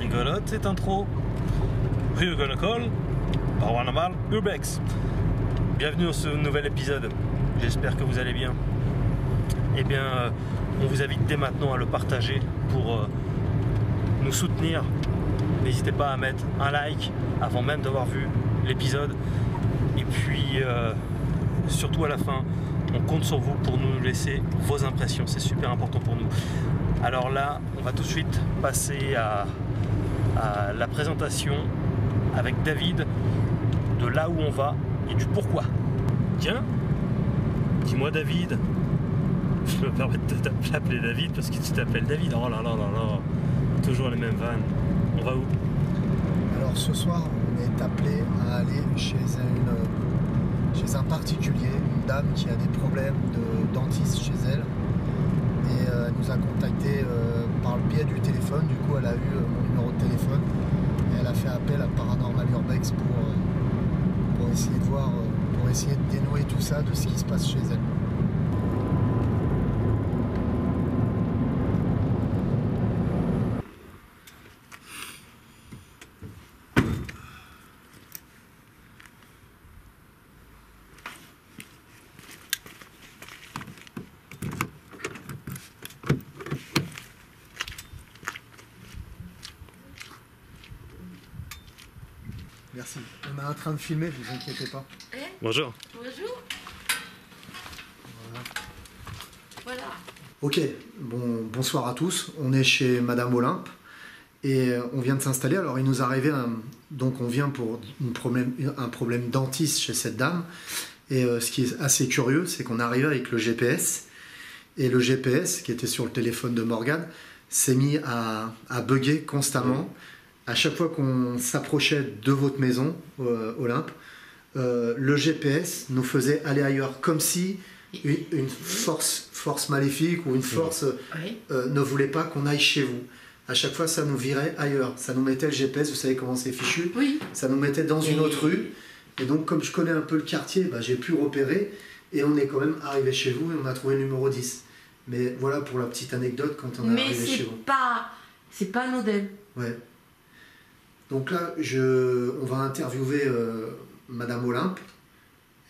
rigolote cette intro. Who you gonna call? Paranormal Urbex. Bienvenue dans ce nouvel épisode. J'espère que vous allez bien. Eh bien, on vous invite dès maintenant à le partager pour nous soutenir. N'hésitez pas à mettre un like avant même d'avoir vu l'épisode. Et puis, surtout à la fin, on compte sur vous pour nous laisser vos impressions. C'est super important pour nous. Alors là, on va tout de suite passer à la présentation avec David de là où on va et du pourquoi. Tiens, dis-moi David. Je me permets de t'appeler David parce que tu t'appelles David. Oh là là là là. Toujours les mêmes vannes. On va où? Alors ce soir, on est appelé à aller chez un particulier, une dame qui a des problèmes de dentiste chez elle. Et elle nous a contacté par le biais du téléphone. Du coup, elle a eu mon numéro de téléphone. Et elle a fait appel à Paranormal Urbex pour essayer de voir, pour essayer de dénouer tout ça de ce qui se passe chez elle. Merci. On est en train de filmer, ne vous inquiétez pas. Bonjour. Bonjour. Voilà. Ok, bonsoir à tous. On est chez Madame Olympe et on vient de s'installer. Alors il nous est arrivé, donc on vient pour un problème dentiste chez cette dame. Et ce qui est assez curieux, c'est qu'on est arrivé avec le GPS. Et le GPS, qui était sur le téléphone de Morgane, s'est mis à bugger constamment. À chaque fois qu'on s'approchait de votre maison, Olympe, le GPS nous faisait aller ailleurs, comme si une force maléfique ou une force ne voulait pas qu'on aille chez vous. À chaque fois, ça nous virait ailleurs. Ça nous mettait le GPS, vous savez comment c'est fichu. Oui. Ça nous mettait dans une autre rue. Et donc, comme je connais un peu le quartier, j'ai pu repérer. Et on est quand même arrivé chez vous et on a trouvé le numéro 10. Mais voilà pour la petite anecdote quand on est arrivé chez vous. C'est pas anodin. Ouais. Donc là, on va interviewer Madame Olympe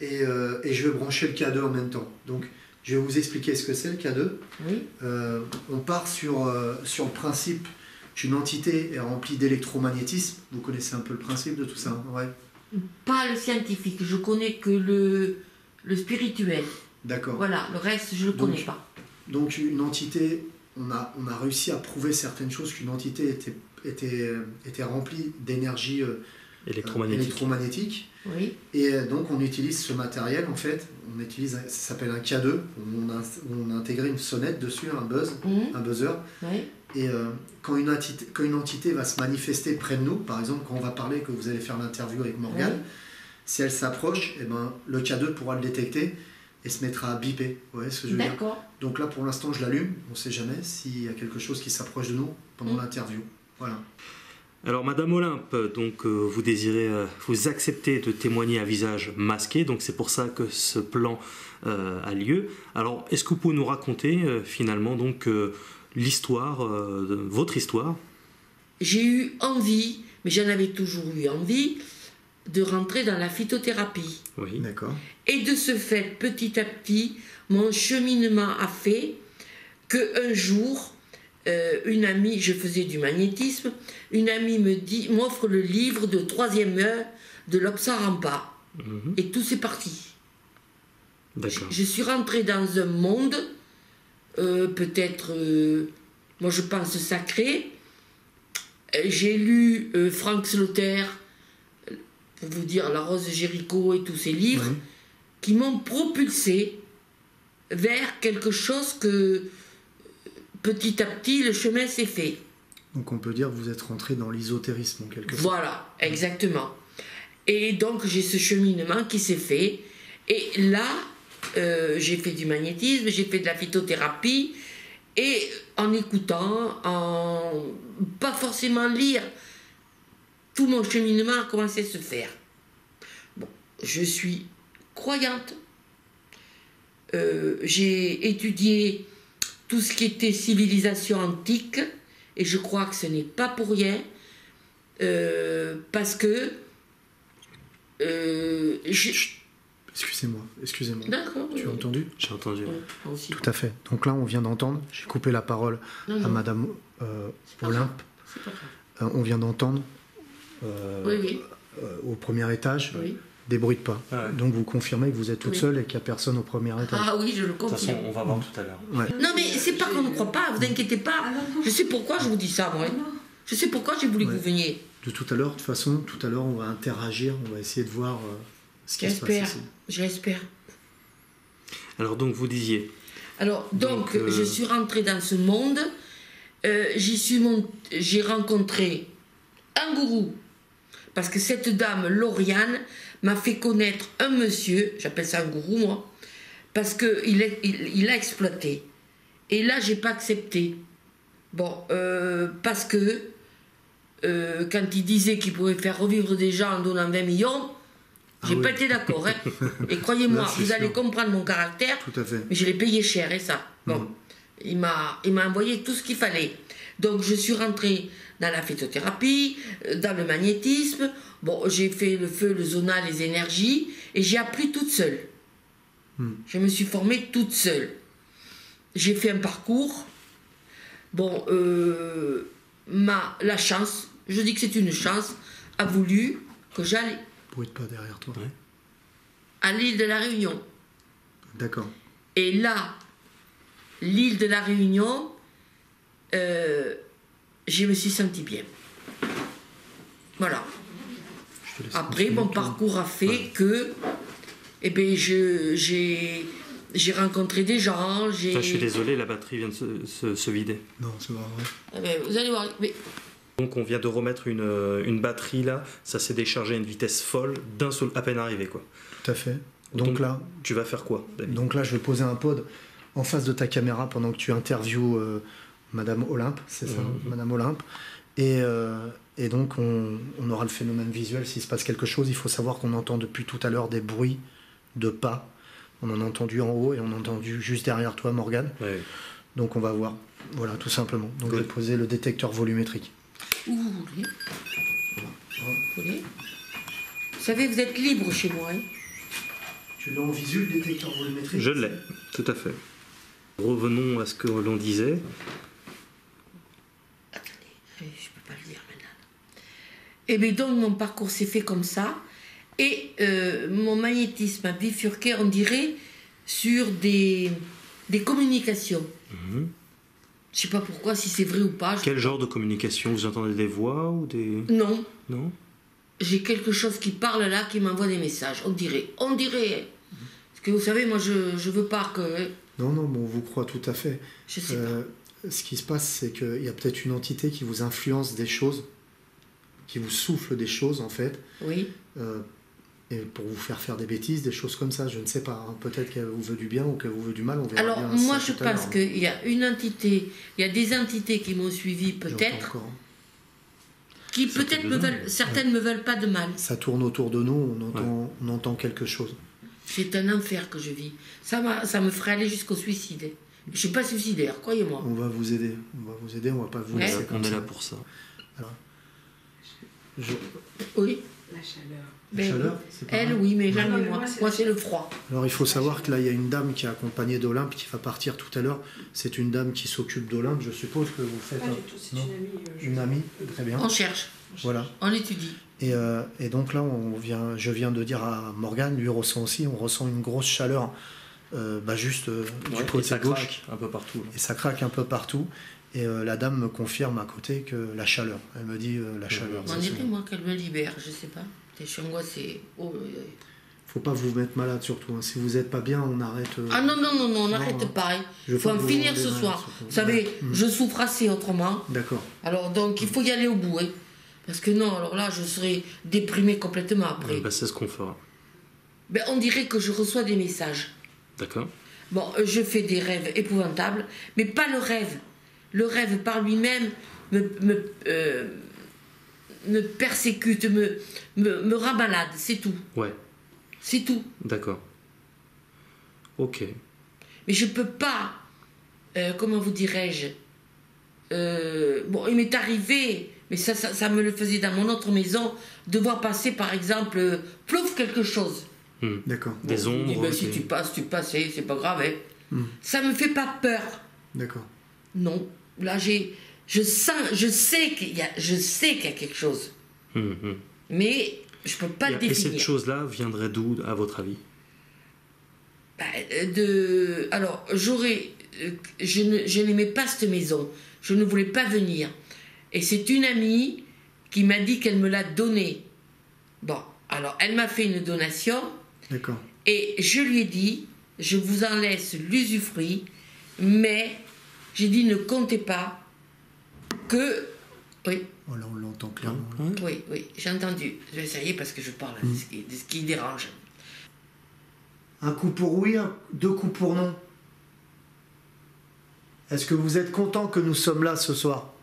et je vais brancher le K2 en même temps. Donc, je vais vous expliquer ce que c'est le K2. Oui. On part sur le principe qu'une entité est remplie d'électromagnétisme. Vous connaissez un peu le principe de tout ça, hein? Ouais. Pas le scientifique, je connais que le spirituel. D'accord. Voilà, le reste, je ne le connais pas. Donc, une entité, on a réussi à prouver certaines choses, qu'une entité était remplie d'énergie électromagnétique. Oui. Et donc on utilise ce matériel, en fait, ça s'appelle un K2, on a intégré une sonnette dessus, un buzzer. Oui. Et quand une entité va se manifester près de nous, par exemple quand on va parler, que vous allez faire l'interview avec Morgane, oui. Si elle s'approche, le K2 pourra le détecter et se mettra à biper. Vous voyez ce que je veux dire? D'accord. Donc là pour l'instant je l'allume, on ne sait jamais s'il y a quelque chose qui s'approche de nous pendant l'interview. Voilà. Alors Madame Olympe, donc vous acceptez de témoigner à visage masqué, donc c'est pour ça que ce plan a lieu. Alors est-ce que vous pouvez nous raconter finalement donc l'histoire, votre histoire? J'ai eu envie, mais j'en avais toujours eu envie, de rentrer dans la phytothérapie. Oui, d'accord. Et de ce fait, petit à petit, mon cheminement a fait qu'un jour, une amie, je faisais du magnétisme, une amie m'offre le livre de 3e heure de l'Obsarampa. Et tout c'est parti. D'accord. Je suis rentrée dans un monde, peut-être, moi je pense sacré. J'ai lu Frank Slaughter, pour vous dire La Rose de Jéricho et tous ces livres, qui m'ont propulsé vers quelque chose que petit à petit, le chemin s'est fait. Donc on peut dire que vous êtes rentré dans l'ésotérisme en quelque sorte. Voilà, exactement. Et donc j'ai ce cheminement qui s'est fait. Et là, j'ai fait du magnétisme, j'ai fait de la phytothérapie. Et en écoutant, pas forcément lire, tout mon cheminement a commencé à se faire. Bon, je suis croyante. J'ai étudié tout ce qui était civilisation antique, et je crois que ce n'est pas pour rien. parce que Excusez-moi. D'accord. Tu as entendu? J'ai entendu. Moi aussi. Tout à fait. Donc là, on vient d'entendre, j'ai coupé la parole Non, à non. Madame pas Olympe. C'est pas grave. On vient d'entendre Oui. au premier étage Oui. des bruits de pas. Ouais. Donc vous confirmez que vous êtes toute Oui. seule et qu'il n'y a personne au premier étage. Ah oui, je le De toute façon, confirme. on va voir tout à l'heure. Ouais. Non, mais c'est pas qu'on ne croit pas, vous inquiétez pas. Je sais pourquoi je vous dis ça, moi. Je sais pourquoi j'ai voulu que Ouais. vous veniez. De tout à l'heure, de toute façon, tout à l'heure, on va interagir, on va essayer de voir ce qui se passe J'espère. ici. J'espère. Alors donc vous disiez. Alors, donc, Donc, je suis rentrée dans ce monde. J'ai rencontré un gourou. Parce que cette dame, Lauriane, m'a fait connaître un monsieur, j'appelle ça un gourou, moi, parce qu'il a exploité. Et là, j'ai pas accepté. Bon, parce que quand il disait qu'il pouvait faire revivre des gens en donnant 20 millions, j'ai oui. pas été d'accord. Hein. Et croyez-moi, Là, c'est vous allez sûr. comprendre mon caractère. Tout à fait. Mais je l'ai payé cher, et ça. Bon, il m'a envoyé tout ce qu'il fallait. Donc, je suis rentrée dans la phytothérapie, dans le magnétisme. Bon, j'ai fait le feu, le zona, les énergies, et j'ai appris toute seule. Je me suis formée toute seule. J'ai fait un parcours. Bon, la chance, je dis que c'est une chance, a voulu que j'aille Bruit de pas derrière toi. Ouais. à l'île de la Réunion. D'accord. Et là, l'île de la Réunion, je me suis sentie bien. Voilà. Je te laisse Après, continuer, mon toi. parcours a fait que eh ben, j'ai rencontré des gens. Enfin, je suis désolé, la batterie vient de se vider. Non, c'est pas vrai. Eh ben, vous allez voir. Mais Donc on vient de remettre une batterie là, ça s'est déchargé à une vitesse folle d'un seul, à peine arrivé quoi. Tout à fait. Donc là, tu vas faire quoi, David? je vais poser un pod en face de ta caméra pendant que tu interviews Madame Olympe, c'est ça, Madame Olympe. Et donc on aura le phénomène visuel s'il se passe quelque chose. Il faut savoir qu'on entend depuis tout à l'heure des bruits de pas. On en a entendu en haut et on a entendu juste derrière toi, Morgane. Ouais. Donc on va voir. Voilà, tout simplement. Donc Good. je vais poser le détecteur volumétrique. où vous voulez. Vous voulez. Vous savez, vous êtes libre chez moi. Hein. Tu l'as en visu, le détecteur volumétrique? Je l'ai, tout à fait. Revenons à ce que l'on disait. Attendez, je ne peux pas le dire maintenant. Et bien donc mon parcours s'est fait comme ça. Et mon magnétisme a bifurqué, on dirait, sur des communications. Je ne sais pas pourquoi, si c'est vrai ou pas. Quel genre de communication? Vous entendez des voix ou des... Non, Non? j'ai quelque chose qui parle là, qui m'envoie des messages. On dirait. Parce que vous savez, moi, je veux pas que... Non, bon, on vous croit tout à fait. Je sais pas. Ce qui se passe, c'est qu'il y a peut-être une entité qui vous influence des choses, qui vous souffle des choses, en fait, Oui. et pour vous faire des bêtises, des choses comme ça. Je ne sais pas. Hein. Peut-être qu'elle vous veut du bien ou qu'elle vous veut du mal. On verra Alors, bien moi, ça je tout à pense l'heure. qu'il y a une entité, il y a des entités qui m'ont suivi, J'entends peut-être, encore, hein. qui peut-être me veulent, certaines me veulent pas de mal. Ça tourne autour de nous, on entend quelque chose. C'est un enfer que je vis. Ça me ferait aller jusqu'au suicide. Je suis pas suicidaire, croyez-moi. On va vous aider. On va pas vous Ouais. laisser comme On est ça. là pour ça. Oui. La chaleur. La Ben, chaleur, c'est pas Elle, mal. oui, mais Non, jamais mais moi. moi, c'est Moi, la c'est le froid. Alors il faut savoir que là il y a une dame qui est accompagnée d'Olympe qui va partir tout à l'heure. C'est une dame qui s'occupe d'Olympe. Je suppose que vous faites Pas du tout, c'est non. une amie. Une amie, très bien. On cherche, Voilà. on étudie. Et donc là, je viens de dire à Morgane, lui ressent aussi, on ressent une grosse chaleur juste du Ouais, et côté ça gauche. craque un peu partout. Là. Et ça craque un peu partout. Et la dame me confirme à côté que la chaleur. Elle me dit la chaleur. On ça, dirait, c'est- moi, qu'elle me libère, je sais pas. Je suis angoissée. Oh, Faut pas vous mettre malade surtout. Hein. Si vous n'êtes pas bien, on arrête. Ah non, on Non, n'arrête pas. je Il veux faut pas en vous finir rendre ce malade, soir. surtout. Vous savez, je souffre assez autrement. D'accord. Alors donc, il faut y aller au bout. Hein. Parce que non, alors là, je serais déprimée complètement après. Bah, c'est ce qu'on fera. Ben, on dirait que je reçois des messages. D'accord? Bon, je fais des rêves épouvantables, mais pas le rêve. Le rêve par lui-même me persécute, me rend malade, c'est tout. Ouais, C'est tout. d'accord. Ok. Mais je peux pas, comment vous dirais-je, bon, il m'est arrivé Mais ça me le faisait dans mon autre maison, de voir passer par exemple, plouf quelque chose. D'accord. Des Je dis, ombres. ben, si tu passes, c'est pas grave. Hein. Ça me fait pas peur. D'accord. Non. Là, je sais qu'il y a quelque chose. Mais je peux pas le Et définir. cette chose-là viendrait d'où, à votre avis? Alors, je n'aimais pas cette maison. Je ne voulais pas venir. Et c'est une amie qui m'a dit qu'elle me l'a donnée. Bon, alors, elle m'a fait une donation. D'accord. Et je lui ai dit, je vous en laisse l'usufruit, mais j'ai dit, ne comptez pas que... Oui, Oh, là, on l'entend clairement. oui, j'ai entendu. Ça y est, parce que je parle de ce qui dérange. Un coup pour oui, deux coups pour non. Est-ce que vous êtes content que nous sommes là ce soir?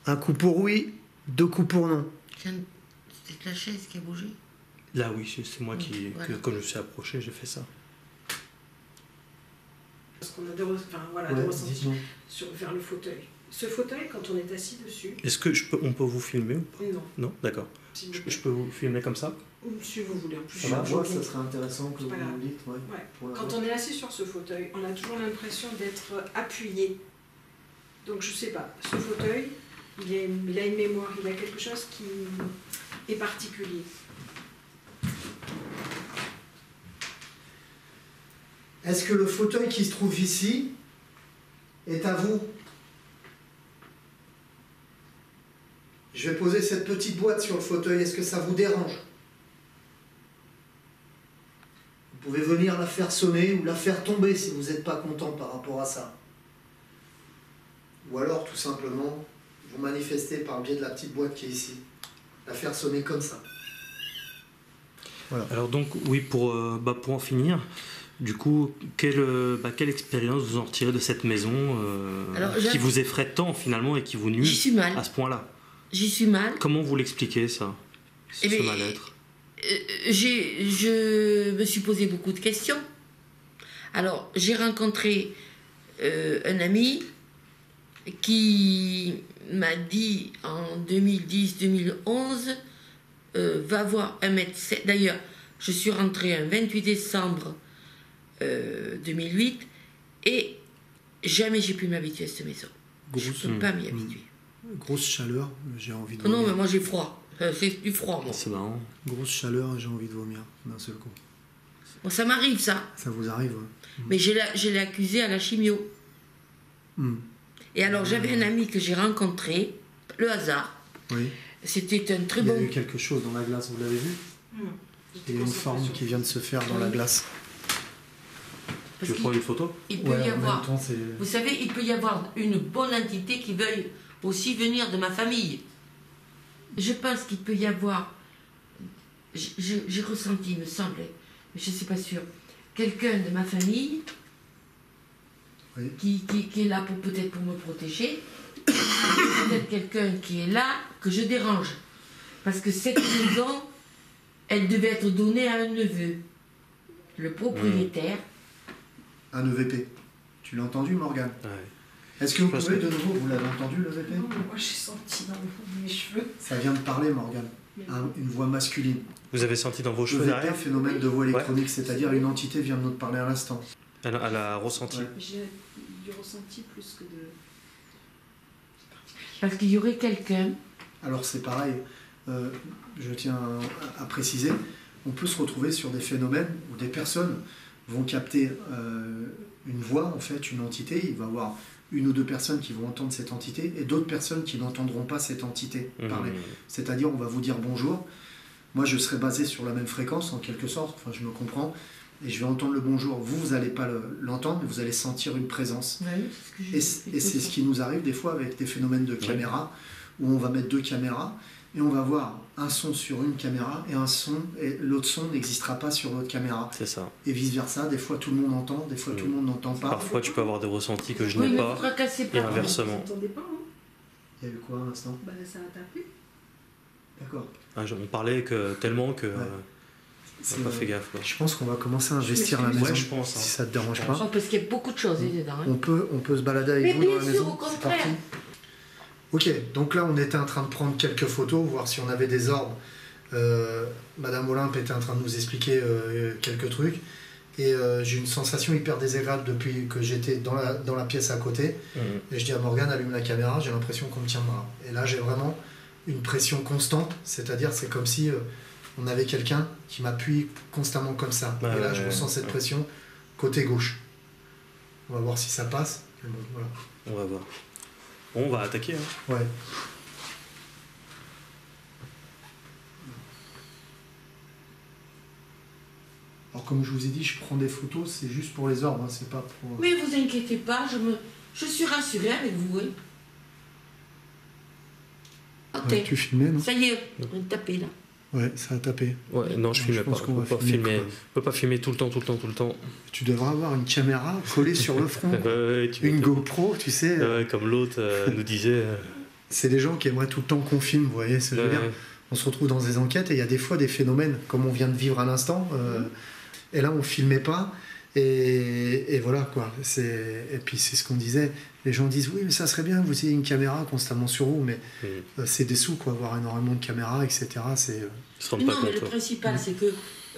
Un coup pour oui, deux coups pour non. C'est la chaise qui a bougé. Là, oui, c'est moi qui, voilà. quand je me suis approché, j'ai fait ça. Parce qu'on a des ressentis vers le fauteuil. Ce fauteuil, quand on est assis dessus... Est-ce que on peut vous filmer ou pas? Non. Non, d'accord. Si Je peux vous filmer comme ça? Ou si vous voulez. En plus, Ça serait intéressant que C'est vous pas grave. nous dites. Ouais. Ouais. Pour la Quand voix. on est assis sur ce fauteuil, on a toujours l'impression d'être appuyé. Donc je sais pas, ce fauteuil, il a une mémoire, il a quelque chose qui est particulier. Est-ce que le fauteuil qui se trouve ici est à vous? Je vais poser cette petite boîte sur le fauteuil. Est-ce que ça vous dérange? Vous pouvez venir la faire sonner ou la faire tomber si vous n'êtes pas content par rapport à ça. Ou alors, tout simplement, vous manifestez par le biais de la petite boîte qui est ici. La faire sonner comme ça. Voilà. Alors donc, oui, pour en finir, du coup, quelle expérience vous en retirez de cette maison Alors, qui vous effraie tant finalement et qui vous nuit J'y suis mal. à ce point-là? J'y suis mal. Comment vous l'expliquez ça, Eh ce bien, mal-être? Je me suis posé beaucoup de questions. Alors, j'ai rencontré un ami qui m'a dit en 2010-2011 va voir un médecin. D'ailleurs, je suis rentrée un 28 décembre 2008 et jamais j'ai pu m'habituer à cette maison. Je ne peux pas m'y habituer. Grosse chaleur, j'ai envie de Non, vomir. mais moi j'ai froid. C'est du froid, moi. C'est marrant. Grosse chaleur, j'ai envie de vomir d'un seul coup. Bon, ça m'arrive, ça. Ça vous arrive, ouais. Mais je l'ai accusé à la chimio. Et alors, j'avais un ami que j'ai rencontré, le hasard. Oui. C'était un très Il y a bon... eu quelque chose dans la glace, vous l'avez vu? Il y a une forme qui vient de se faire dans la glace. Parce Tu veux prendre une photo? il peut y en même avoir... temps, c'est... Vous savez, il peut y avoir une bonne entité qui veuille aussi venir de ma famille. Je pense qu'il peut y avoir... J'ai ressenti, il me semblait, mais je ne suis pas sûre, quelqu'un de ma famille Oui. qui est là peut-être pour me protéger, peut-être quelqu'un qui est là que je dérange. Parce que cette maison, elle devait être donnée à un neveu. Le propriétaire. Un EVP. Tu l'as entendu, Morgane? Ouais. Est-ce que vous Je pense pouvez que- de nouveau, vous l'avez entendu, le EVP? Non, moi j'ai senti dans mes cheveux. Ça vient de parler, Morgane. Une voix masculine. Vous avez senti dans vos cheveux EVP, derrière? phénomène de voix électronique, c'est-à-dire une entité vient de nous parler à l'instant. Elle a ressenti. Ouais. J'ai du ressenti plus que de... Parce qu'il y aurait quelqu'un. Alors c'est pareil, je tiens à préciser, on peut se retrouver sur des phénomènes où des personnes vont capter une voix, en fait, une entité. Il va y avoir une ou deux personnes qui vont entendre cette entité et d'autres personnes qui n'entendront pas cette entité parler. C'est-à-dire, on va vous dire bonjour. Moi, je serai basé sur la même fréquence, en quelque sorte, enfin, je me comprends, et je vais entendre le bonjour. Vous n'allez pas l'entendre, mais vous allez sentir une présence. Et c'est ce qui nous arrive des fois avec des phénomènes de caméra, où on va mettre deux caméras, et on va voir un son sur une caméra, et un son, et l'autre son n'existera pas sur l'autre caméra. C'est ça. Et vice-versa, des fois tout le monde entend, des fois tout le monde n'entend pas. Parfois, tu peux avoir des ressentis que je Oui, n'ai mais pas. vous tracassez Et pas. inversement. Vous n'entendez pas, hein? Il y a eu quoi à l'instant? Bah ça a tapé. D'accord. On parlait tellement que C'est, on n'a pas fait gaffe. Quoi. Je pense qu'on va commencer à investir la maison, Ouais, je pense, si hein. ça te dérange Oh, pas. parce qu'il y a beaucoup de choses dedans. hein. On peut se balader avec Mais vous dans bien la sûr, maison. au C'est contraire. parti. Ok, donc là on était en train de prendre quelques photos, voir si on avait des orbes. Madame Olympe était en train de nous expliquer quelques trucs. Et j'ai une sensation hyper désagréable depuis que j'étais dans la pièce à côté. Et je dis à Morgane, allume la caméra, j'ai l'impression qu'on me tient le bras. Et là j'ai vraiment une pression constante, c'est-à-dire c'est comme si on avait quelqu'un qui m'appuie constamment comme ça. Et là je ressens cette pression côté gauche. On va voir si ça passe. Bon, voilà. On va voir. Bon, on va attaquer. Hein. Ouais. Alors comme je vous ai dit, je prends des photos, c'est juste pour les orbes, hein, c'est pas pour... Mais vous inquiétez pas, je suis rassurée avec vous. Hein. Ok. Ouais, tu filmais, non? Ça y est, on est tapé là. Ouais, ça a tapé. Ouais, non, je filmais pas. pense qu'on va On peut pas filmer tout le temps. Tu devrais avoir une caméra collée sur le front. Une GoPro, tu sais. Comme l'autre nous disait. C'est des gens qui aimeraient tout le temps qu'on filme, vous voyez ce que je veux dire. On se retrouve dans des enquêtes et il y a des fois des phénomènes, comme on vient de vivre à l'instant. Et là, on filmait pas. Et voilà, quoi. Et puis, c'est ce qu'on disait. Les gens disent, oui, mais ça serait bien que vous ayez une caméra constamment sur vous, mais c'est des sous, quoi. Avoir énormément de caméras, etc. C'est... Non, mais le principal, c'est que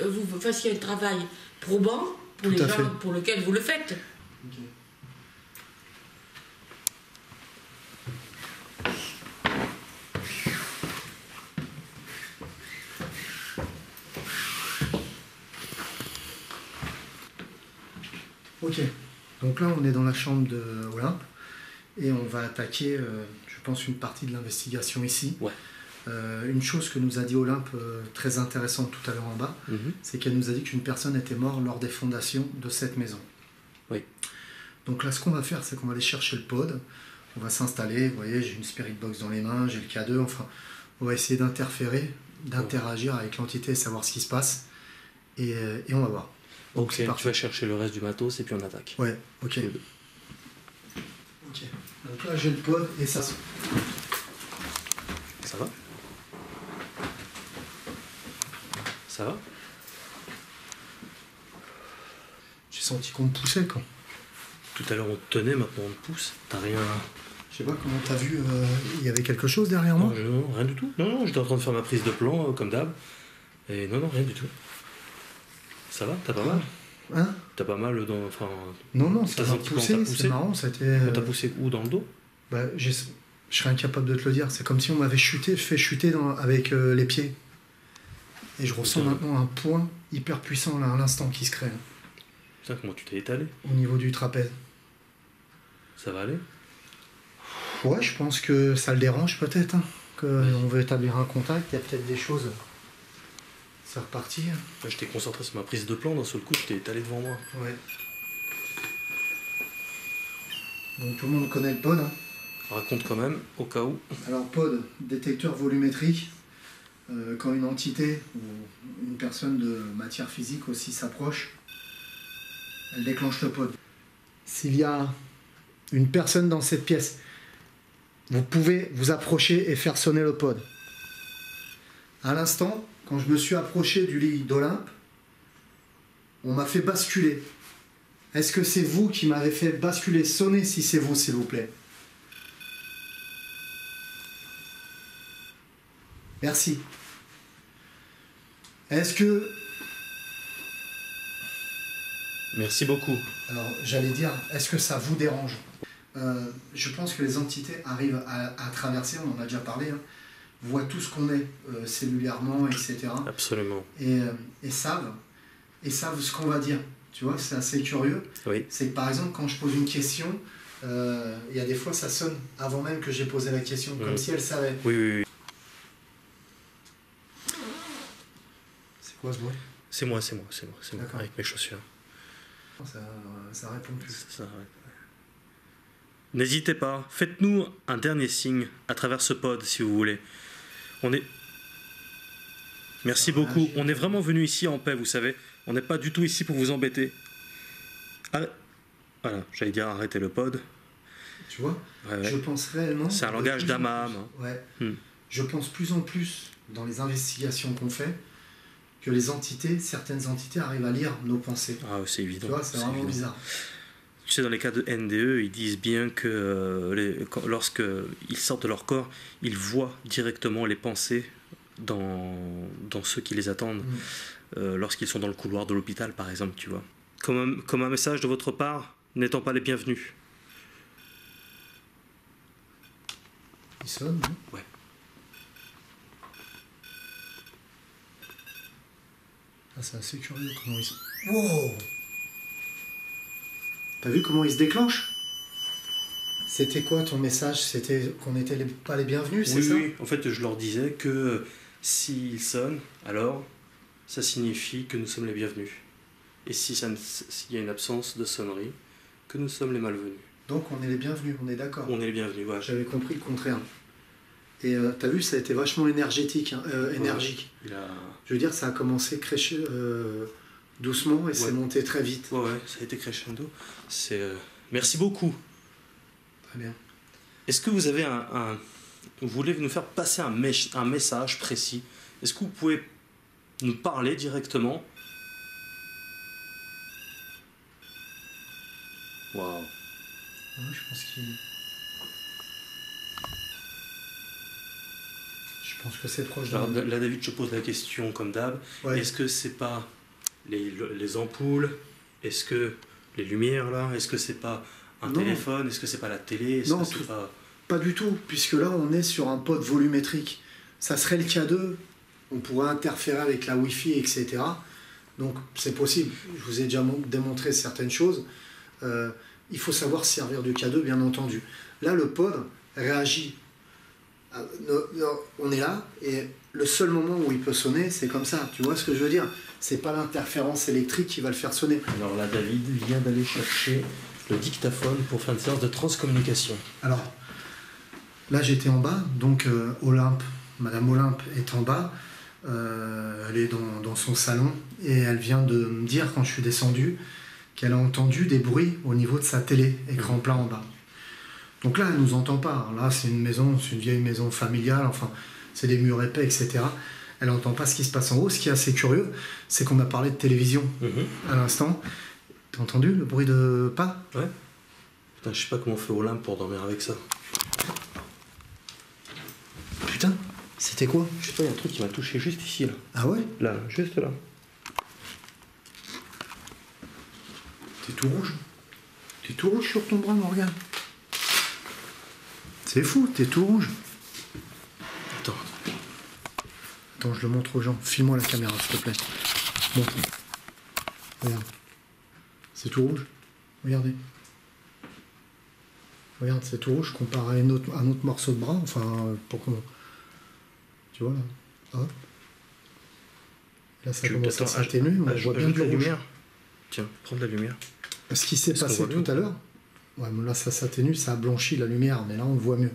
vous fassiez un travail probant pour les gens pour lesquels vous le faites. Okay. Ok, donc là on est dans la chambre de Olympe et on va attaquer, je pense, une partie de l'investigation ici. Ouais. Une chose que nous a dit Olympe, très intéressante tout à l'heure en bas, c'est qu'elle nous a dit qu'une personne était morte lors des fondations de cette maison. Oui. Donc là ce qu'on va faire, c'est qu'on va aller chercher le pod, on va s'installer, vous voyez, j'ai une spirit box dans les mains, j'ai le K2, enfin, on va essayer d'interférer, d'interagir avec l'entité et savoir ce qui se passe, et on va voir. Donc tu vas chercher le reste du matos et puis on attaque. Ouais, ok. Ok. Donc là j'ai le pod et ça. Ça va? Ça va? J'ai senti qu'on me poussait quand. Tout à l'heure on te tenait, maintenant on te pousse. T'as rien. Je sais pas comment t'as vu, il y avait quelque chose derrière moi? Non, rien du tout. Non, j'étais en train de faire ma prise de plan comme d'hab. Et non, rien du tout. Ça va? T'as pas mal? Hein? T'as pas mal dans... Enfin, non, ça m'a poussé, c'est marrant, c'était... On t'a poussé où? Dans le dos? Bah, je serais incapable de te le dire, c'est comme si on m'avait fait chuter avec les pieds. Et je ressens maintenant un point hyper puissant là, à l'instant qui se crée. Putain, comment tu t'es étalé? Au niveau du trapèze. Ça va aller? Ouais, je pense que ça le dérange peut-être, hein, qu'on veut établir un contact, il y a peut-être des choses... C'est reparti. Je t'ai concentré sur ma prise de plan, d'un seul coup, je t'ai étalé devant moi. Ouais. Donc tout le monde connaît le pod. Hein. Raconte quand même, au cas où. Alors pod, détecteur volumétrique. Quand une entité ou une personne de matière physique aussi s'approche, elle déclenche le pod. S'il y a une personne dans cette pièce, vous pouvez vous approcher et faire sonner le pod. À l'instant, quand je me suis approché du lit d'Olympe, on m'a fait basculer. Est-ce que c'est vous qui m'avez fait basculer? Sonnez si c'est vous, s'il vous plaît. Merci. Est-ce que... Merci beaucoup. Alors, j'allais dire, est-ce que ça vous dérange? Je pense que les entités arrivent à traverser, on en a déjà parlé, hein, voient tout ce qu'on est cellulairement, etc. Absolument. Et savent ce qu'on va dire. Tu vois, c'est assez curieux. Oui. C'est que par exemple, quand je pose une question, il y a des fois ça sonne avant même que j'ai posé la question, comme si elle savait. Oui. C'est quoi ce bruit? C'est moi, avec mes chaussures. Ça répond plus. Ça arrête. N'hésitez pas, faites-nous un dernier signe à travers ce pod si vous voulez. Merci beaucoup. On est vraiment venu ici en paix, vous savez. On n'est pas du tout ici pour vous embêter. Voilà, j'allais dire arrêtez le pod. Tu vois, ouais. Je pense réellement... C'est un langage d'âme à âme. Ouais. Je pense plus en plus, dans les investigations qu'on fait, que certaines entités arrivent à lire nos pensées. Ah, c'est évident. Tu vois, c'est vraiment bizarre. Tu sais, dans les cas de NDE, ils disent bien que lorsqu'ils sortent de leur corps, ils voient directement les pensées dans ceux qui les attendent. Lorsqu'ils sont dans le couloir de l'hôpital, par exemple, tu vois. Comme un message de votre part, n'étant pas les bienvenus. Il sonne, non? Ouais. Ah, c'est assez curieux comment il se... Wow! T'as vu comment il se déclenche? C'était quoi ton message? C'était qu'on n'était pas les bienvenus, c'est ça? Oui, en fait, je leur disais que s'ils sonnent, alors ça signifie que nous sommes les bienvenus. Et s'il y a une absence de sonnerie, que nous sommes les malvenus. Donc on est les bienvenus, on est d'accord. On est les bienvenus, voilà. J'avais compris le contraire. Et t'as vu, ça a été vachement énergétique, hein, énergique. Ouais, Je veux dire, ça a commencé doucement et c'est monté très vite. Ouais, ça a été crescendo. Merci beaucoup. Très bien. Est-ce que vous avez vous voulez nous faire passer un message précis? Est-ce que vous pouvez nous parler directement? Waouh. Ouais, je pense que c'est proche de... Alors, là, David, je pose la question comme d'hab. Ouais. Est-ce que c'est pas les ampoules? Est-ce que les lumières là? Est-ce que c'est pas un téléphone? Est-ce que c'est pas la télé? Non, pas du tout, puisque là on est sur un pod volumétrique. Ça serait le K2, on pourrait interférer avec la Wi-Fi, etc. Donc c'est possible. Je vous ai déjà démontré certaines choses. Il faut savoir se servir du K2, bien entendu. Là, le pod réagit. On est là, et le seul moment où il peut sonner, c'est comme ça. Tu vois ce que je veux dire? C'est pas l'interférence électrique qui va le faire sonner. Alors là, David vient d'aller chercher le dictaphone pour faire une séance de transcommunication. Alors, là, j'étais en bas, donc Madame Olympe est en bas. Elle est dans son salon, et elle vient de me dire, quand je suis descendu, qu'elle a entendu des bruits au niveau de sa télé, écran plat en bas. Donc là, elle ne nous entend pas. Là, c'est une vieille maison familiale, enfin, c'est des murs épais, etc. Elle n'entend pas ce qui se passe en haut. Ce qui est assez curieux, c'est qu'on a parlé de télévision à l'instant. T'as entendu le bruit de pas? Ouais. Putain, je sais pas comment on fait Olympe pour dormir avec ça. Putain, c'était quoi? Je sais pas, il y a un truc qui m'a touché juste ici, là. Ah ouais? Là, juste là. T'es tout rouge? T'es tout rouge sur ton bras, Morgane? C'est fou, t'es tout rouge. Attends, je le montre aux gens. File-moi la caméra, s'il te plaît. Montre. Regarde. C'est tout rouge. Regardez. Regarde, c'est tout rouge comparé à un autre morceau de bras. Enfin, pour comment... Tu vois, là. Hop. Là, ça commence à s'atténuer. On voit bien de la lumière. Tiens, prends de la lumière. Ce qui s'est passé tout à l'heure, ouais, là, ça s'atténue, ça a blanchi la lumière, mais là, on le voit mieux.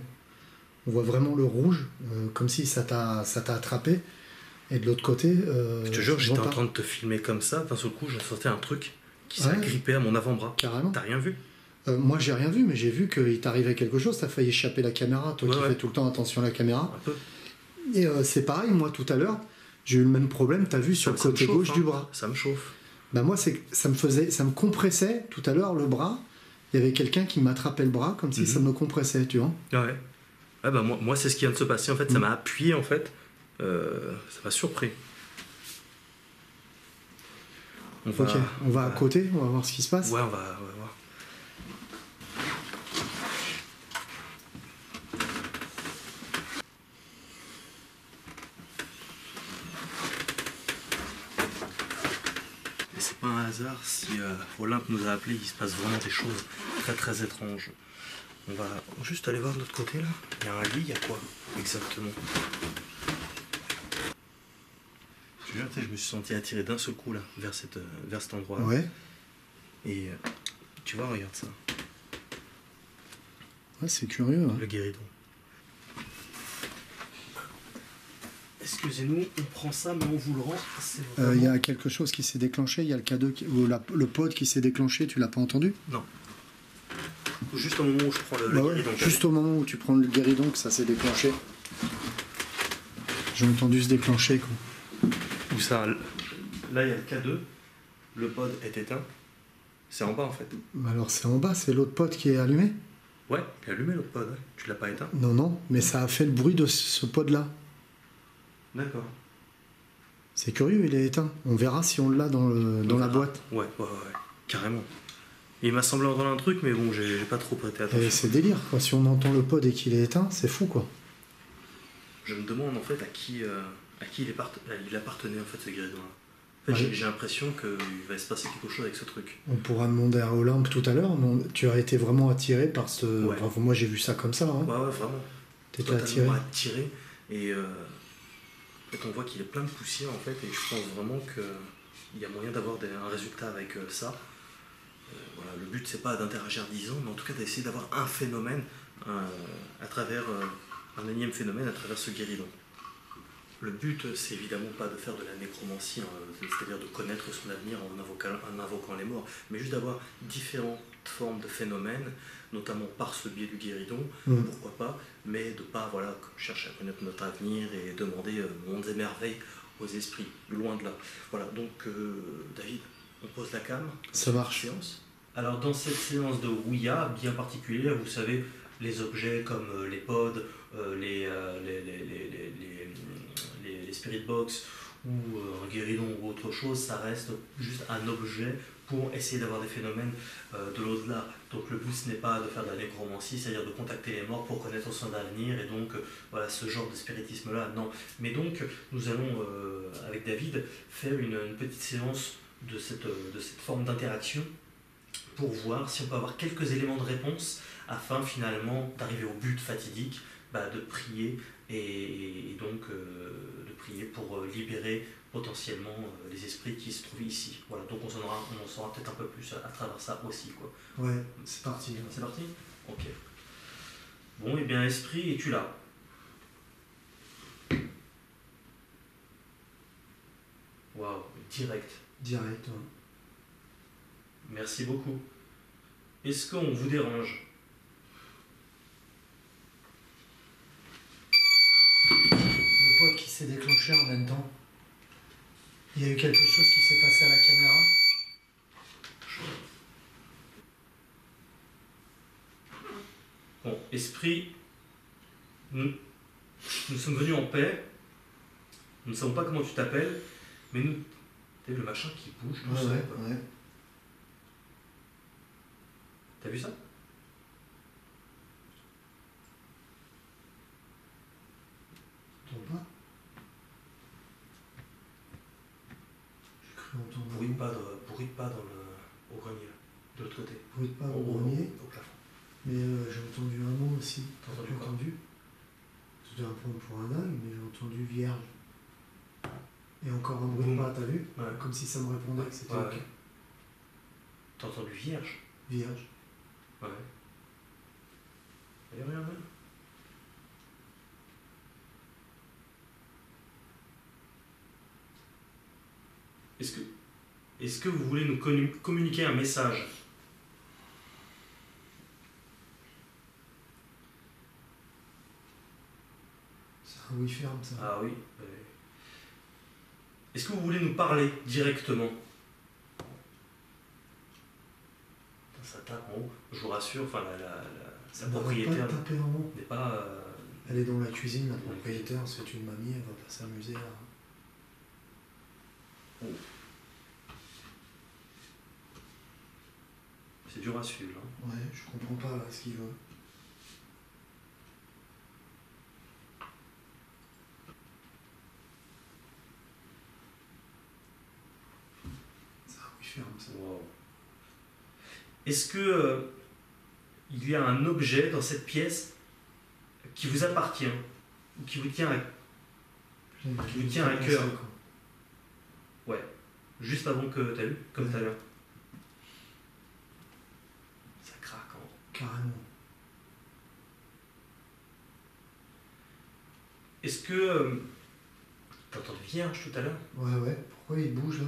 On voit vraiment le rouge, comme si ça t'a attrapé. Et de l'autre côté... je te jure, j'étais en train de te filmer comme ça. D'un seul coup, j'ai sorti un truc qui s'est grippé à mon avant-bras. Carrément. T'as rien vu? Moi, j'ai rien vu, mais j'ai vu qu'il t'arrivait quelque chose. T'as failli échapper la caméra, toi qui fais tout le temps attention à la caméra. Un peu. Et c'est pareil, moi, tout à l'heure, j'ai eu le même problème, t'as vu, sur le côté gauche du bras. Ça me chauffe. Bah moi, ça me compressait, tout à l'heure, le bras. Il y avait quelqu'un qui m'attrapait le bras, comme si ça me compressait, tu vois. Ouais. Ah bah moi c'est ce qui vient de se passer, en fait, ça m'a appuyé, en fait. Ça m'a surpris. On va à côté, on va voir ce qui se passe. Ouais, on va voir. Et c'est pas un hasard si Olympe nous a appelé, il se passe vraiment des choses très très étranges. On va juste aller voir de l'autre côté là. Il y a un lit, il y a quoi exactement? Je me suis senti attiré d'un seul coup là, vers cet endroit là. Ouais. Et tu vois, regarde ça. Ouais, c'est curieux. Hein. Le guéridon. Excusez-nous, on prend ça, mais on vous le rend. Il y a quelque chose qui s'est déclenché, il y a le K2, ou le pod qui s'est déclenché, tu l'as pas entendu? Non. Juste au moment où je prends le guéridon. Juste au moment où tu prends le guéridon que ça s'est déclenché. J'ai entendu se déclencher, quoi. Où ça? Là, il y a le K2. Le pod est éteint. C'est en bas en fait. Alors c'est en bas, c'est l'autre pod qui est allumé? Ouais, il est allumé l'autre pod, ouais. Tu l'as pas éteint? Non, non, mais ça a fait le bruit de ce pod-là. D'accord. C'est curieux, il est éteint. On verra si on l'a dans la boîte. Ouais, carrément. Il m'a semblé entendre un truc, mais bon, j'ai pas trop prêté attention. Et c'est délire, quoi. Si on entend le pod et qu'il est éteint, c'est fou, quoi. Je me demande en fait à qui il appartenait en fait ce guéridon-là. En fait, Ouais. j'ai l'impression qu'il va se passer quelque chose avec ce truc. On pourra demander à Olympe tout à l'heure, mais tu as été vraiment attiré par ce... Ouais. Enfin, moi j'ai vu ça comme ça, hein. Ouais, vraiment. T'étais attiré. attiré. Et en fait, on voit qu'il est plein de poussière en fait, et je pense vraiment qu'il y a moyen d'avoir un résultat avec ça. Voilà, le but c'est pas d'interagir 10 ans, mais en tout cas d'essayer d'avoir un phénomène à travers un énième phénomène à travers ce guéridon. Le but c'est évidemment pas de faire de la nécromancie, c'est-à-dire de connaître son avenir en invoquant les morts, mais juste d'avoir différentes formes de phénomènes, notamment par ce biais du guéridon, pourquoi pas, mais de pas chercher à connaître notre avenir et demander mondes et merveilles aux esprits, loin de là. Voilà, donc David, on pose la cam. Ça marche. Séance. Alors dans cette séance de Ouija bien particulière, vous savez, les objets comme les pods, les spirit box ou un guéridon ou autre chose, ça reste juste un objet pour essayer d'avoir des phénomènes de l'au-delà. Donc le but ce n'est pas de faire de la nécromancie, c'est-à-dire de contacter les morts pour connaître son avenir et donc voilà ce genre de spiritisme-là, non. Mais donc nous allons avec David faire une petite séance de cette forme d'interaction pour voir si on peut avoir quelques éléments de réponse afin finalement d'arriver au but fatidique, de prier et donc de prier pour libérer potentiellement les esprits qui se trouvent ici. Voilà, donc on en saura peut-être un peu plus à travers ça aussi, quoi. Ouais, c'est parti. C'est parti? Ok. Bon, et bien esprit, es-tu là? Waouh, direct. Direct, ouais. Merci beaucoup. Est-ce qu'on vous dérange? Le pod qui s'est déclenché en même temps. Il y a eu quelque chose qui s'est passé à la caméra. Bon, esprit, nous sommes venus en paix. Nous ne savons pas comment tu t'appelles, mais nous... T'as vu le machin qui bouge tout seul, quoi. Ouais. T'as vu ça? T'entends pas? J'ai cru entendre. Bruit pas au grenier, de l'autre côté. Bruit pas au grenier. Au plafond. Mais j'ai entendu un mot aussi. T'as entendu J'ai quoi? entendu. Tu dois prendre pour un dingue, mais j'ai entendu vierge. Et encore un bruit de pas, t'as vu? Ouais. Comme si ça me répondait que c'était Ouais. ok. T'as entendu vierge? Vierge. Ouais. Allez, regarde. Est-ce que vous voulez nous communiquer un message? C'est un oui ferme, ça. Ah oui. Est-ce que vous voulez nous parler directement? Ça tape en haut. Je vous rassure, enfin sa propriétaire Pas taper en haut. n'est pas. Elle est dans la cuisine, la propriétaire, c'est une mamie, elle va pas s'amuser à... C'est dur à suivre. Hein. Ouais, je comprends pas là, ce qu'il veut. C'est un oui ferme, ça. Wow. Est-ce que il y a un objet dans cette pièce qui vous appartient ou qui vous tient à Qui vous tient à cœur. Juste avant que t'as vu, comme tout à l'heure. Ça craque, hein. Carrément. Est-ce que t'as entendu vierge tout à l'heure? Ouais. Pourquoi il bouge là?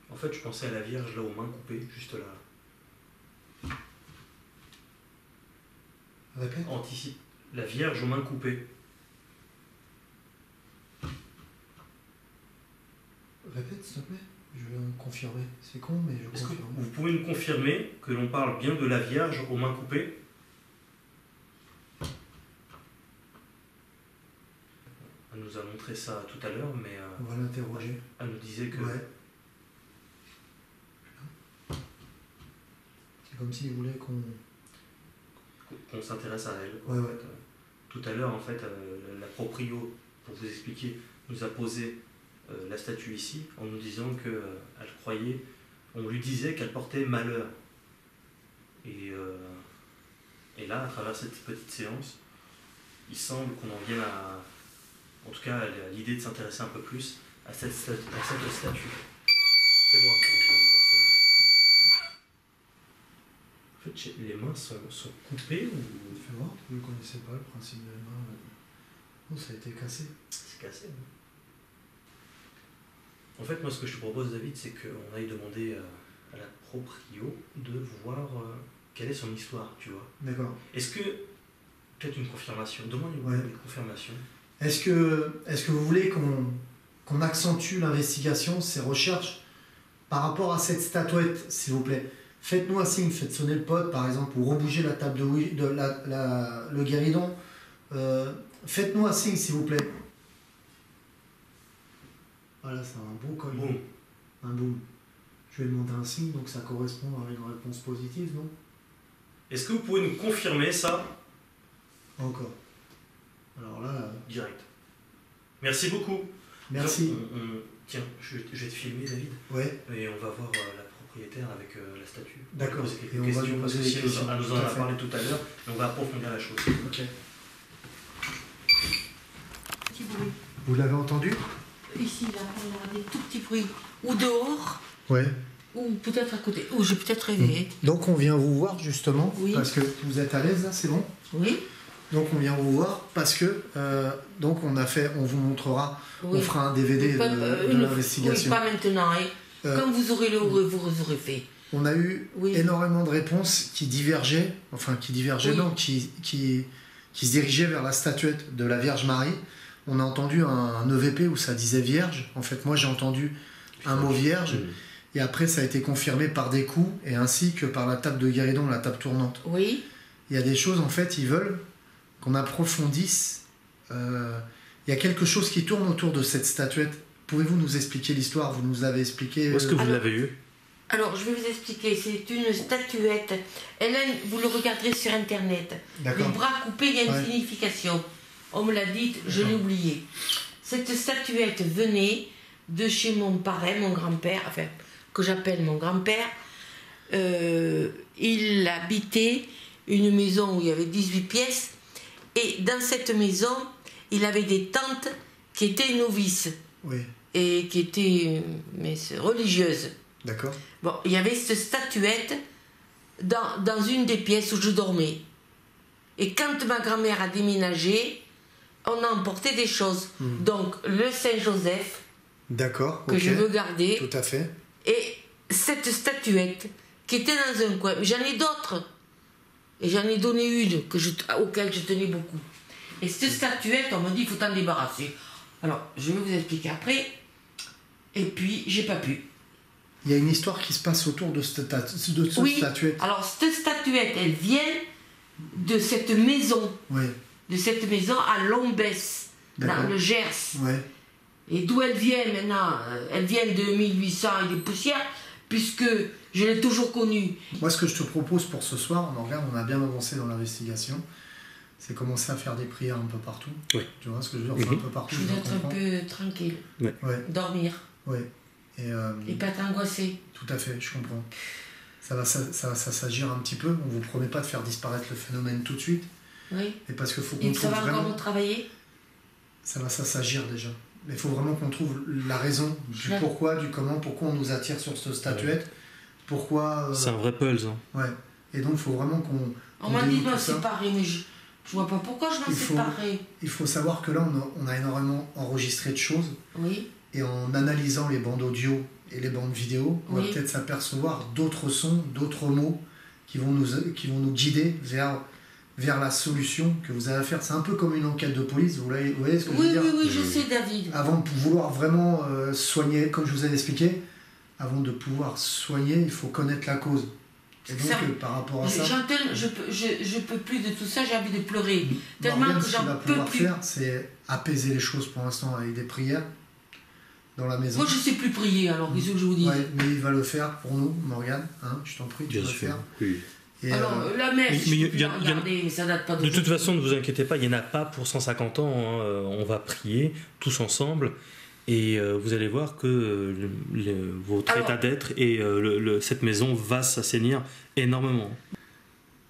En fait, je pensais à la vierge là aux mains coupées, juste là. Répète. Anticipe. La vierge aux mains coupées. Répète, s'il te plaît. Je vais confirmer. C'est con, mais je Est-ce que confirme. vous pouvez nous confirmer que l'on parle bien de la Vierge aux mains coupées? Elle nous a montré ça tout à l'heure, mais On va l'interroger. elle nous disait que... Ouais. C'est comme s'il voulait qu'on... qu'on s'intéresse à elle. Ouais, En ouais. fait. Tout à l'heure, en fait, la proprio, pour vous expliquer, nous a posé la statue ici en nous disant qu'elle croyait, on lui disait qu'elle portait malheur. Et là, à travers cette petite séance, il semble qu'on en vienne à, en tout cas, à l'idée de s'intéresser un peu plus à cette statue. Fais-moi. En fait, les mains sont coupées ou Fais voir, vous ne connaissez pas le principe de la main. Oh, ça a été cassé. c'est cassé? Non? En fait, moi, ce que je te propose, David, c'est qu'on aille demander à la proprio de voir quelle est son histoire, tu vois. D'accord. Est-ce que, peut-être une confirmation, demande une Ouais. confirmation. Est-ce que vous voulez qu'on accentue l'investigation, ces recherches, par rapport à cette statuette, s'il vous plaît? Faites-nous un signe, faites sonner le pote, par exemple, ou rebouger la table le guéridon. Faites-nous un signe, s'il vous plaît. Voilà, c'est un beau col. Bon, Un boom. Je vais demander un signe, donc ça correspond à une réponse positive, non? est-ce que vous pouvez nous confirmer ça Encore. Alors là, direct? Merci beaucoup. merci. Tiens, je vais te filmer, David, Ouais, et on va voir la propriétaire avec la statue. D'accord. On va poser quelques Et on va questions, lui parce que poser si des elle nous questions, en- elle nous tout en à a fait. parlé tout à l'heure, mais on va approfondir la chose. ok. Petit bruit. Vous l'avez entendu? Ici, là, on a des tout petits bruits. Ou dehors, Ouais. ou peut-être à côté. Ou j'ai peut-être rêvé. Donc on vient vous voir justement, Oui. parce que vous êtes à l'aise là, c'est bon? Oui. Donc on vient vous voir parce que donc on vous montrera, Oui. on fera un DVD Pas- de l'investigation. Oui, pas maintenant. Hein. Quand vous aurez vous aurez fait. On a eu Oui. énormément de réponses qui divergeaient, Oui. non, qui se dirigeaient vers la statuette de la Vierge Marie. On a entendu un EVP où ça disait Vierge. En fait, moi j'ai entendu un mot Vierge. Et après, ça a été confirmé par des coups et ainsi que par la table de guéridon, la table tournante. Oui. Il y a des choses, en fait, ils veulent qu'on approfondisse. Il y a quelque chose qui tourne autour de cette statuette. Pouvez-vous nous expliquer l'histoire? Vous nous avez expliqué. Où est-ce que vous Alors- l'avez eu? Alors, je vais vous expliquer. C'est une statuette. Vous le regarderez sur Internet. Les D'accord. bras coupés, il y a une Ouais. signification. On me l'a dit, je l'ai oublié. Cette statuette venait de chez mon parrain, mon grand-père, enfin, que j'appelle mon grand-père. Il habitait une maison où il y avait 18 pièces. Et dans cette maison, il avait des tantes qui étaient novices Oui, et qui étaient religieuses. d'accord. Bon, il y avait cette statuette dans une des pièces où je dormais. Et quand ma grand-mère a déménagé, on a emporté des choses. Donc, le Saint-Joseph, D'accord, que ok. je veux garder, Tout à fait. et cette statuette qui était dans un coin. Mais j'en ai d'autres. Et j'en ai donné une auquel je tenais beaucoup. Et cette statuette, on m'a dit, il faut t'en débarrasser. Alors, je vais vous expliquer après. Et puis, j'ai pas pu. Il y a une histoire qui se passe autour de cette Oui, statuette. alors cette statuette, elle vient de cette maison. Oui, De cette maison à Lombès, D'accord. dans le Gers. ouais. Et d'où elle vient maintenant? Elle vient de 1800 et des poussières, puisque je l'ai toujours connue. Moi, ce que je te propose pour ce soir, on a bien avancé dans l'investigation, c'est commencer à faire des prières un peu partout. Oui. Tu vois ce que je veux dire? Enfin, un peu partout. Je voudrais être un comprends. peu tranquille, Ouais, dormir, ouais. Et et pas être angoissée. tout à fait, je comprends. Ça va s'agir un petit peu. On vous promet pas de faire disparaître le phénomène tout de suite, Oui. mais parce qu'il faut qu'on Et ça trouve va vraiment. encore travailler? Ça va s'agir déjà. Mais il faut vraiment qu'on trouve la raison du Ouais. pourquoi, du comment, pourquoi on nous attire sur cette statuette, pourquoi. C'est un vrai puzzle. Ouais. Et donc il faut vraiment qu'on. On m'a dit de dénoue me tout ça. séparer, mais je vois pas pourquoi je m'en Il faut- séparerais. Il faut savoir que là, on a énormément enregistré de choses. Oui, Et en analysant les bandes audio et les bandes vidéo, on va Oui. peut-être s'apercevoir d'autres sons, d'autres mots qui vont nous guider vers la solution que vous avez à faire. C'est un peu comme une enquête de police, vous voyez ce que je veux oui, dire? oui, oui, je sais, David. Avant de vouloir vraiment soigner, comme je vous ai expliqué, avant de pouvoir soigner, il faut connaître la cause. Et donc, par rapport à ça... Je peux plus de tout ça, j'ai envie de pleurer. Tellement Morgane, que ce qu'il va j'en peux pouvoir plus. faire, c'est apaiser les choses pour l'instant avec des prières dans la maison. Moi, je sais plus prier, alors, qu'est-ce que je vous dis? Ouais, mais il va le faire pour nous, Morgane, hein, je t'en prie, tu vas le faire. Oui. Et, alors, la messe, mais je il peux y a- la il y a- regarder, mais ça date pas De toute façon, ne vous inquiétez pas, il n'y en a pas pour 150 ans. Hein. On va prier tous ensemble et vous allez voir que votre Alors- état d'être et cette maison va s'assainir énormément.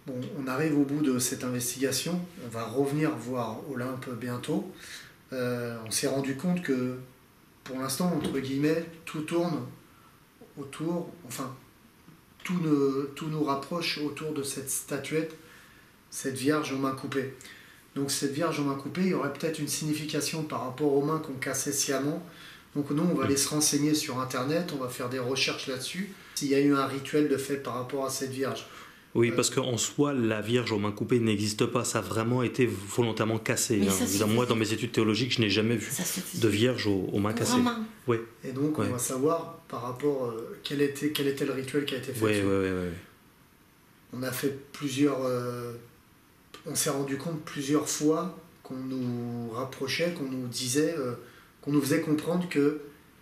bon, on arrive au bout de cette investigation, on va revenir voir Olympe bientôt. On s'est rendu compte que, pour l'instant, entre guillemets, tout tourne autour, enfin, tout nous rapproche autour de cette statuette, cette Vierge aux mains coupées. Donc cette Vierge aux mains coupées, il y aurait peut-être une signification par rapport aux mains qu'on cassait sciemment. Donc nous, on va aller se renseigner sur Internet, on va faire des recherches là-dessus, s'il y a eu un rituel de fait par rapport à cette Vierge. Oui, parce qu'en soi, la Vierge aux mains coupées n'existe pas. Ça a vraiment été volontairement cassé. Mais Hein. ça, c'est- Moi, dans mes études théologiques, je n'ai jamais vu Ça se fait. de Vierge aux mains cassées. Vraiment. Oui, Et donc Ouais. on va savoir par rapport quel était le rituel qui a été fait. oui, dessus. oui. On a fait plusieurs... on s'est rendu compte plusieurs fois qu'on nous rapprochait, qu'on nous disait, qu'on nous faisait comprendre qu'il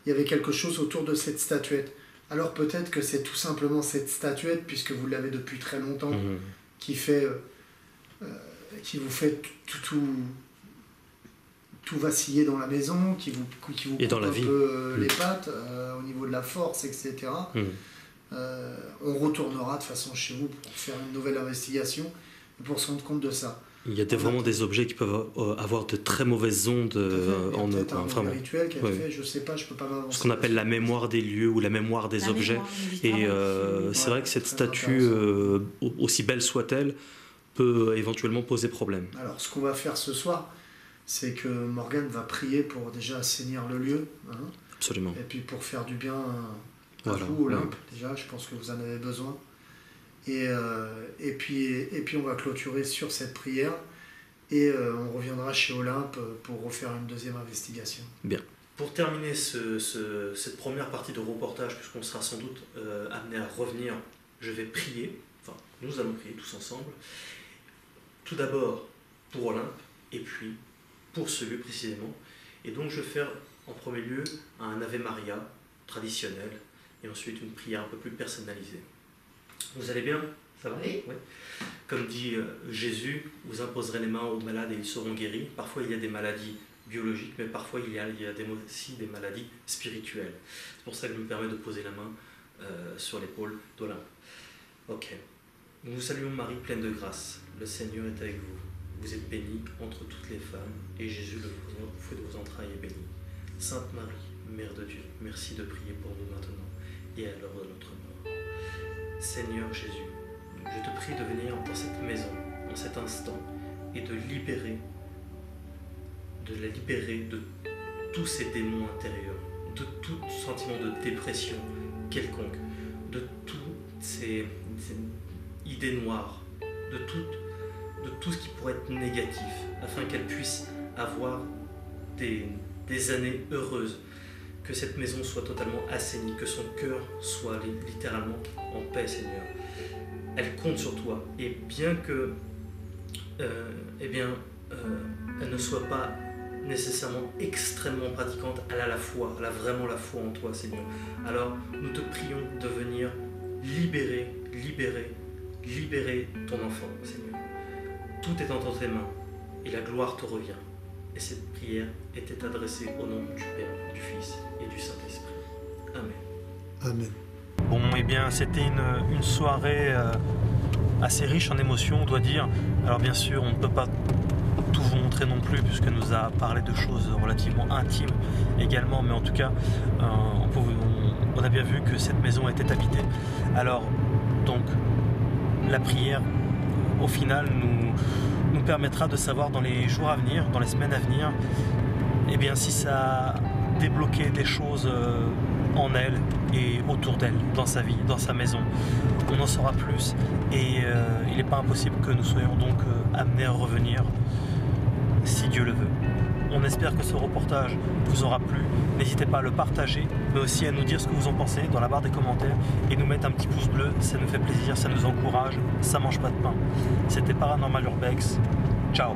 y avait quelque chose autour de cette statuette. Alors peut-être que c'est tout simplement cette statuette, puisque vous l'avez depuis très longtemps, Mhm. qui vous fait tout vaciller dans la maison, qui vous Et dans coupe la un vie. peu les pattes au niveau de la force, etc. Mhm. On retournera de toute façon chez vous pour faire une nouvelle investigation et pour se rendre compte de ça. Il y a vraiment des objets qui peuvent avoir de très mauvaises ondes en eux. peut-être Quoi, un vraiment. rituel qui a Ouais. fait, je sais pas, je peux pas m'avancer. Ce qu'on appelle la mémoire des lieux ou la mémoire des La objets. mémoire, Et évidemment. c'est Ouais, vrai que cette très statue, aussi belle soit-elle, peut éventuellement poser problème. Alors, ce qu'on va faire ce soir, c'est que Morgane va prier pour déjà assainir le lieu, hein, Absolument. et puis pour faire du bien à Voilà. vous, Olympe, déjà, je pense que vous en avez besoin. Et puis on va clôturer sur cette prière, et on reviendra chez Olympe pour refaire une deuxième investigation. Bien. Pour terminer cette première partie de reportage, puisqu'on sera sans doute amené à revenir, je vais prier, enfin nous allons prier tous ensemble, tout d'abord pour Olympe, et puis pour ce lieu précisément. Et donc je vais faire en premier lieu un Ave Maria traditionnel, et ensuite une prière un peu plus personnalisée. Vous allez bien? Ça va? Oui. Ouais. Comme dit Jésus, vous imposerez les mains aux malades et ils seront guéris. Parfois il y a des maladies biologiques, mais parfois il y a aussi des maladies spirituelles. C'est pour ça que je me permets de poser la main sur l'épaule d'Olympe. Ok. Nous vous saluons Marie, pleine de grâce. Le Seigneur est avec vous. Vous êtes bénie entre toutes les femmes, et Jésus, le fruit de vos entrailles, est béni. Sainte Marie, Mère de Dieu, merci de prier pour nous maintenant et à l'heure de notre mort. Seigneur Jésus, je te prie de venir dans cette maison, en cet instant, et de la libérer de tous ces démons intérieurs, de tout sentiment de dépression quelconque, de toutes ces idées noires, de tout ce qui pourrait être négatif, afin qu'elle puisse avoir des années heureuses, que cette maison soit totalement assainie, que son cœur soit littéralement en paix, Seigneur. Elle compte sur toi, et bien que elle ne soit pas nécessairement extrêmement pratiquante, elle a la foi, elle a vraiment la foi en toi, Seigneur. Alors nous te prions de venir libérer ton enfant, Seigneur. Tout est entre tes mains et la gloire te revient. Et cette prière était adressée au nom du Père, du Fils et du Saint-Esprit. Amen. Amen. Bon, eh bien, c'était une soirée assez riche en émotions, on doit dire. Alors bien sûr, on ne peut pas tout vous montrer non plus, puisqu'elle nous a parlé de choses relativement intimes également, mais en tout cas, on a bien vu que cette maison était habitée. Alors, donc, la prière, au final, nous permettra de savoir dans les jours à venir, dans les semaines à venir, eh bien, si ça a débloqué des choses en elle et autour d'elle, dans sa vie, dans sa maison. On en saura plus, et il n'est pas impossible que nous soyons donc amenés à revenir, si Dieu le veut. On espère que ce reportage vous aura plu. N'hésitez pas à le partager, mais aussi à nous dire ce que vous en pensez dans la barre des commentaires et nous mettre un petit pouce bleu, ça nous fait plaisir, ça nous encourage, ça mange pas de pain. C'était Paranormal Urbex. Ciao.